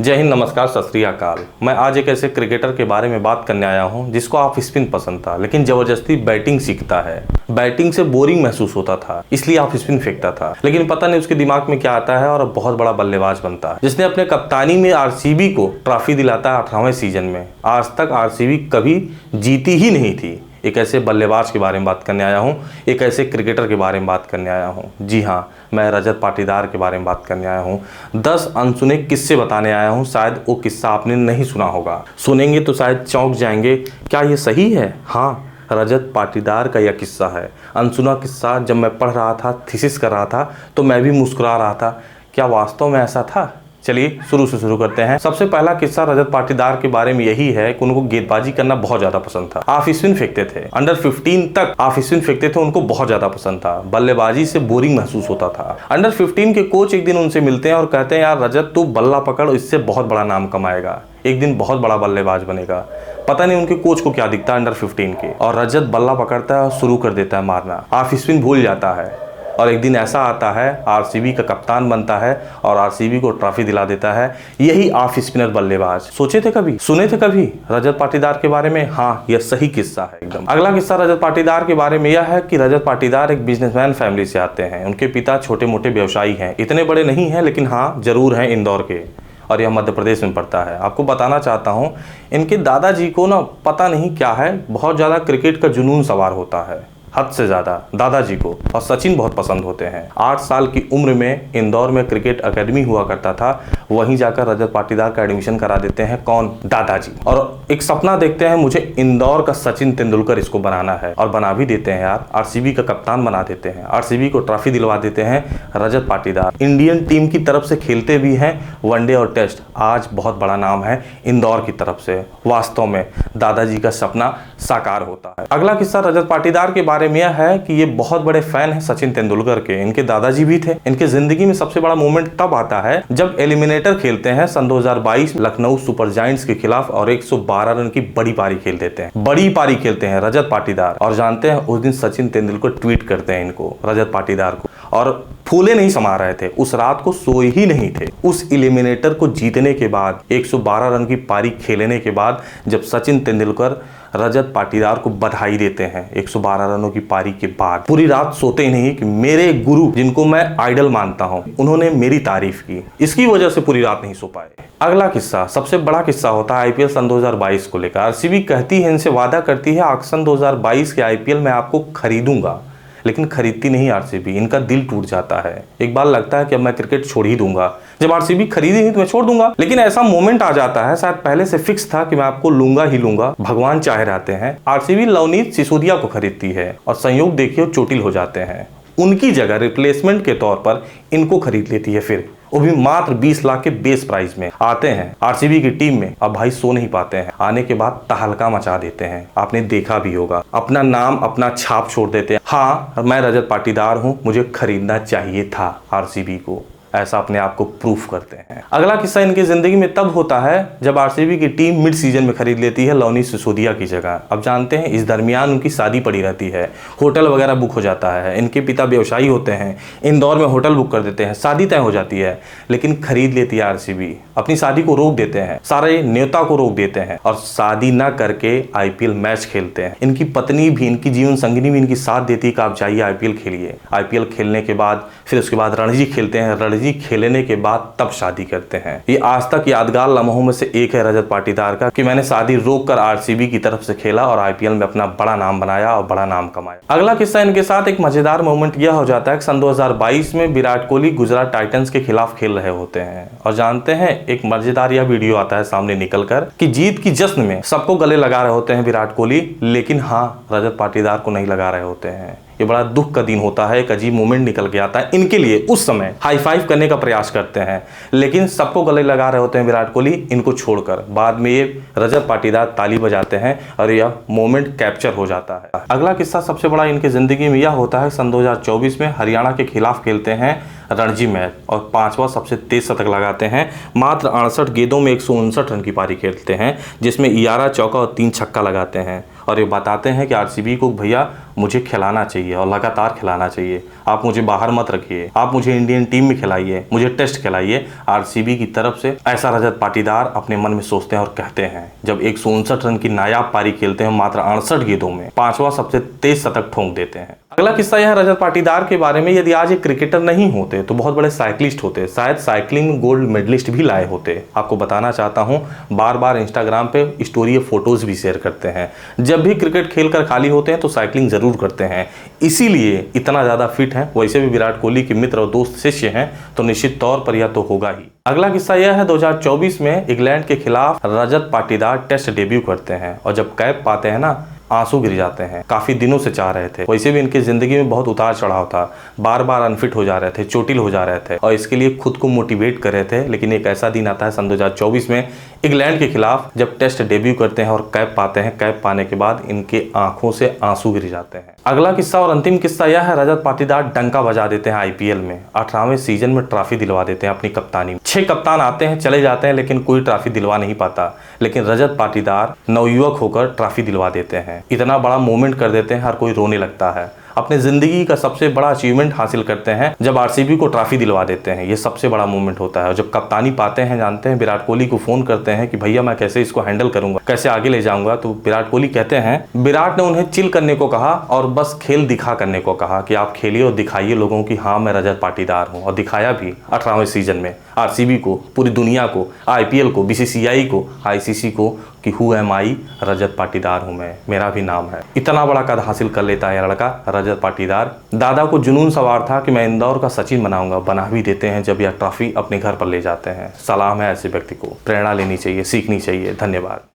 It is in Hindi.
जय हिंद, नमस्कार, सत श्री अकाल। मैं आज एक ऐसे क्रिकेटर के बारे में बात करने आया हूं जिसको ऑफ स्पिन पसंद था, लेकिन जबरदस्ती बैटिंग सीखता है। बैटिंग से बोरिंग महसूस होता था, इसलिए ऑफ स्पिन फेंकता था, लेकिन पता नहीं उसके दिमाग में क्या आता है और अब बहुत बड़ा बल्लेबाज बनता है, जिसने अपने कप्तानी में आरसीबी को ट्रॉफी दिलाता है 18वें सीजन में। आज तक आरसीबी कभी जीती ही नहीं थी। एक ऐसे बल्लेबाज के बारे में बात करने आया हूँ, एक ऐसे क्रिकेटर के बारे में बात करने आया हूँ। जी हाँ, मैं रजत पाटीदार के बारे में बात करने आया हूँ। 10 अनसुने किस्से बताने आया हूँ। शायद वो किस्सा आपने नहीं सुना होगा, सुनेंगे तो शायद चौंक जाएंगे। क्या ये सही है? हाँ, रजत पाटीदार का यह किस्सा है, अनसुना किस्सा। जब मैं पढ़ रहा था, थीसिस कर रहा था, तो मैं भी मुस्कुरा रहा था। क्या वास्तव में ऐसा था? चलिए शुरू से शुरू करते हैं। सबसे पहला किस्सा रजत पाटीदार के बारे में यही है कि उनको गेंदबाजी करना बहुत ज्यादा पसंद था। ऑफ स्पिन फेंकते थे, अंडर 15 तक ऑफ स्पिन फेंकते थे, उनको बहुत ज्यादा पसंद था। बल्लेबाजी से बोरिंग महसूस होता था। अंडर 15 के कोच एक दिन उनसे मिलते हैं और कहते हैं, यार रजत, तू बल्ला पकड़, इससे बहुत बड़ा नाम कमाएगा, एक दिन बहुत बड़ा बल्लेबाज बनेगा। पता नहीं उनके कोच को क्या दिखता है अंडर 15 के, और रजत बल्ला पकड़ता है और शुरू कर देता है मारना। ऑफ स्पिन भूल जाता है और एक दिन ऐसा आता है, आरसीबी का कप्तान बनता है और आरसीबी को ट्रॉफी दिला देता है। यही ऑफ स्पिनर बल्लेबाज। सोचे थे कभी, सुने थे कभी रजत पाटीदार के बारे में? हाँ, यह सही किस्सा है एकदम। अगला किस्सा रजत पाटीदार के बारे में यह है कि रजत पाटीदार एक बिजनेसमैन फैमिली से आते हैं। उनके पिता छोटे मोटे व्यवसायी हैं, इतने बड़े नहीं हैं, लेकिन हाँ जरूर हैं इंदौर के, और यह मध्य प्रदेश में पड़ता है। आपको बताना चाहता हूँ, इनके दादाजी को ना पता नहीं क्या है, बहुत ज़्यादा क्रिकेट का जुनून सवार होता है, हद से ज़्यादा दादाजी को, और सचिन बहुत पसंद होते हैं। 8 साल की उम्र में इंदौर में क्रिकेट एकेडमी हुआ करता था, वहीं जाकर रजत पाटीदार का एडमिशन करा देते हैं। कौन? दादाजी। और एक सपना देखते हैं, मुझे इंदौर का सचिन तेंदुलकर इसको बनाना है, और बना भी देते हैं यार। आरसीबी का कप्तान बना देते हैं, आरसीबी को ट्रॉफी दिलवा देते हैं रजत पाटीदार। इंडियन टीम की तरफ से खेलते भी हैं, वनडे और टेस्ट। आज बहुत बड़ा नाम है इंदौर की तरफ से। वास्तव में दादाजी का सपना साकार होता है। अगला किस्सा रजत पाटीदार के बारे में यह है कि ये बहुत बड़े फैन हैं सचिन तेंदुलकर के। इनके दादाजी भी थे। इनके जिंदगी में सबसे बड़ा मोमेंट तब आता है जब एलिमिनेटर खेलते हैं सन 2022 लखनऊ सुपर जायंट्स के खिलाफ, और 112 रन की बड़ी पारी खेलते हैं। बड़ी पारी खेलते हैं रजत पाटीदार, और जानते हैं उस दिन सचिन तेंदुलकर ट्वीट करते हैं इनको, रजत पाटीदार को, और फूले नहीं समा रहे थे। उस रात को सोए ही नहीं थे। उस एलिमिनेटर को जीतने के बाद, 112 रन की पारी खेलने के बाद, जब सचिन तेंदुलकर रजत पाटीदार को बधाई देते हैं 112 रनों की पारी के बाद, पूरी रात सोते ही नहीं कि मेरे गुरु, जिनको मैं आइडल मानता हूं, उन्होंने मेरी तारीफ की। इसकी वजह से पूरी रात नहीं सो पाए। अगला किस्सा सबसे बड़ा किस्सा होता है आईपीएल सन 2022 को लेकर। आरसीबी कहती है, इनसे वादा करती है, आक्शन 2022 के आईपीएल में आपको खरीदूंगा, लेकिन खरीदती नहीं आरसीबी। इनका दिल टूट जाता है। एक बार लगता है कि अब मैं क्रिकेट छोड़ ही दूंगा, जब आरसीबी खरीदी नहीं तो मैं छोड़ दूंगा। लेकिन ऐसा मोमेंट आ जाता है, शायद पहले से फिक्स था कि मैं आपको लूंगा ही लूंगा, भगवान चाहे रहते हैं। आरसीबी लवनीत सिसोदिया को खरीदती है, और संयोग देखिए चोटिल हो जाते हैं। उनकी जगह रिप्लेसमेंट के तौर पर इनको खरीद लेती है, फिर वो भी मात्र 20 लाख के बेस प्राइस में। आते हैं आरसीबी की टीम में, अब भाई सो नहीं पाते हैं। आने के बाद तहलका मचा देते हैं, आपने देखा भी होगा। अपना नाम, अपना छाप छोड़ देते हैं। हाँ, मैं रजत पाटीदार हूं, मुझे खरीदना चाहिए था आरसीबी को, ऐसा अपने आप को प्रूफ करते हैं। अगला किस्सा इनकी जिंदगी में तब होता है जब आरसीबी की टीम मिड सीजन में खरीद लेती है लवनीत सिसोदिया की जगह। अब जानते हैं इस दरमियान उनकी शादी पड़ी रहती है, होटल वगैरह बुक हो जाता है। इनके पिता व्यवसायी होते हैं, इंदौर में होटल बुक कर देते हैं, शादी तय हो जाती है, लेकिन खरीद लेती है आरसीबी। अपनी शादी को रोक देते हैं, सारे न्योता को रोक देते हैं, और शादी ना करके आईपीएल मैच खेलते हैं। इनकी पत्नी भी, इनकी जीवन संगिनी भी इनकी साथ देती है कि आप जाइए आईपीएल खेलिए। आईपीएल खेलने के बाद फिर उसके बाद रणजी खेलते हैं, रणजी खेलने के बाद तब शादी करते हैं। ये आज तक यादगार लम्हों में से एक है रजत पाटीदार का, कि मैंने शादी रोककर आरसीबी की तरफ से खेला और आईपीएल में अपना बड़ा नाम बनाया और बड़ा नाम कमाया। अगला किस्सा इनके साथ एक मजेदार मोमेंट यह हो जाता है कि सन 2022 में विराट कोहली गुजरात टाइटंस के खिलाफ खेल रहे होते हैं, और जानते हैं एक मजेदार यह वीडियो आता है सामने निकलकर कि जीत की जश्न में सबको गले लगा रहे होते हैं विराट कोहली, लेकिन हाँ रजत पाटीदार को नहीं लगा रहे होते हैं। ये बड़ा दुख का दिन होता है, एक अजीब मोमेंट निकल के आता है इनके लिए। उस समय हाई फाइव करने का प्रयास करते हैं, लेकिन सबको गले लगा रहे होते हैं विराट कोहली, इनको छोड़कर। बाद में ये रजत पाटीदार ताली बजाते हैं और यह मोमेंट कैप्चर हो जाता है। अगला किस्सा सबसे बड़ा इनके जिंदगी में यह होता है, सन 2024 में हरियाणा के खिलाफ खेलते हैं रणजी मैच, और 5वां सबसे तेज शतक लगाते हैं। मात्र 68 गेंदों में 159 रन की पारी खेलते हैं, जिसमें 11 चौका और 3 छक्का लगाते हैं। और ये बताते हैं कि आरसीबी को भैया मुझे खिलाना चाहिए और लगातार खिलाना चाहिए, आप मुझे बाहर मत रखिए, आप मुझे इंडियन टीम में खिलाइए, मुझे टेस्ट खिलाइए। आरसीबी की तरफ से ऐसा रजत पाटीदार अपने मन में सोचते हैं और कहते हैं। जब 159 रन की नायाब पारी खेलते हैं मात्र 68 गेंदों में, 5वां सबसे तेज शतक ठोंक देते हैं। अगला किस्सा यह रजत पाटीदार के बारे में, यदि आज एक क्रिकेटर नहीं होते तो बहुत बड़े साइकिलिस्ट होते, शायद साइकिलिंग में गोल्ड मेडलिस्ट भी लाए होते। आपको बताना चाहता हूं, बार बार इंस्टाग्राम पे स्टोरी फोटोज भी शेयर करते हैं। जब भी क्रिकेट खेल कर खाली होते हैं तो साइकिलिंग जरूर करते हैं, इसीलिए इतना ज्यादा फिट हैं। वैसे भी विराट कोहली के मित्र और दोस्त शिष्य हैं, तो निश्चित तौर पर यह तो होगा ही। अगला किस्सा यह है 2024 में इंग्लैंड के खिलाफ रजत पाटीदार टेस्ट डेब्यू करते हैं और जब कैप पाते हैं ना, आंसू गिर जाते हैं। काफी दिनों से चाह रहे थे, वैसे भी इनकी जिंदगी में बहुत उतार चढ़ाव था, बार बार अनफिट हो जा रहे थे, चोटिल हो जा रहे थे और इसके लिए खुद को मोटिवेट कर रहे थे। लेकिन एक ऐसा दिन आता है सन 2024 में इंग्लैंड के खिलाफ, जब टेस्ट डेब्यू करते हैं और कैप पाते हैं। कैप पाने के बाद इनके आंखों से आंसू गिर जाते हैं। अगला किस्सा और अंतिम किस्सा यह है, रजत पाटीदार डंका बजा देते हैं आईपीएल में। 18वें सीजन में ट्रॉफी दिलवा देते हैं अपनी कप्तानी में। 6 कप्तान आते हैं चले जाते हैं, लेकिन कोई ट्रॉफी दिलवा नहीं पाता। लेकिन रजत पाटीदार नवयुवक होकर ट्रॉफी दिलवा देते हैं। इतना बड़ा मोमेंट कर देते हैं, हर कोई रोने लगता है। अपने जिंदगी का सबसे बड़ा अचीवमेंट हासिल करते हैं जब आरसीबी को ट्रॉफी दिलवा देते हैं। ये सबसे बड़ा मोमेंट होता है। और जब कप्तानी पाते हैं, जानते हैं, विराट कोहली को फोन करते हैं कि भैया मैं कैसे इसको हैंडल करूंगा, कैसे आगे ले जाऊंगा, तो विराट कोहली कहते हैं, विराट ने उन्हें चिल करने को कहा और बस खेल दिखा करने को कहा कि आप खेलिए और दिखाइए लोगों की हाँ मैं रजत पाटीदार हूँ। और दिखाया भी 18वें सीजन में आरसीबी को, पूरी दुनिया को, आईपीएल को, बीसीसीआई को, आईसीसी को कि हु एम आई, रजत पाटीदार हूं मैं, मेरा भी नाम है। इतना बड़ा कद हासिल कर लेता है लड़का रजत पाटीदार। दादा को जुनून सवार था कि मैं इंदौर का सचिन बनाऊंगा, बना भी देते हैं जब यह ट्रॉफी अपने घर पर ले जाते हैं। सलाम है ऐसे व्यक्ति को, प्रेरणा लेनी चाहिए, सीखनी चाहिए। धन्यवाद।